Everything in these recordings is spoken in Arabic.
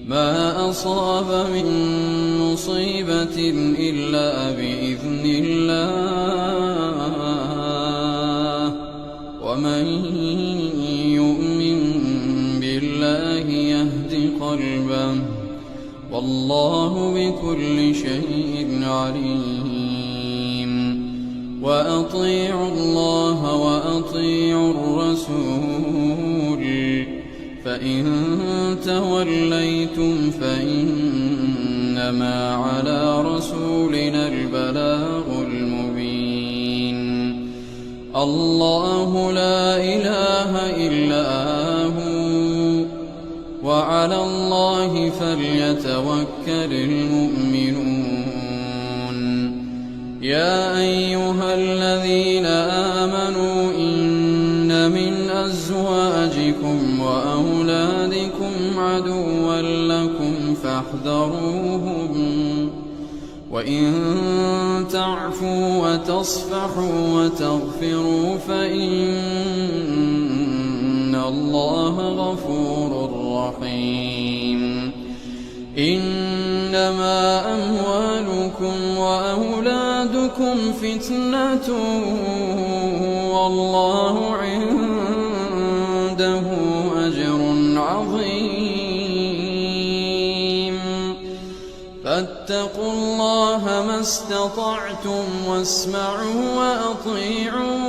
ما أصاب من مصيبة إلا بإذن الله ومن يؤمن بالله يهد قلبه والله بكل شيء عليم. وأطيعوا الله وأطيعوا الرسول فإن توليتم فإنما على رسولنا البلاغ المبين. الله لا إله إلا هو وعلى الله فليتوكل المؤمنون. يا أيها الذين آمنوا إن من أزواجكم وأولادكم عدوا لكم فاحذروهم وإن تعفوا وتصفحوا وتغفروا فإن الله غفور رحيم. إنما أموالكم وأولادكم فتنة والله عنده أجر عظيم. فاتقوا الله ما استطعتم واسمعوا وأطيعوا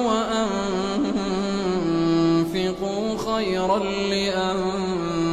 وأنفقوا خيرا لأنفسكم.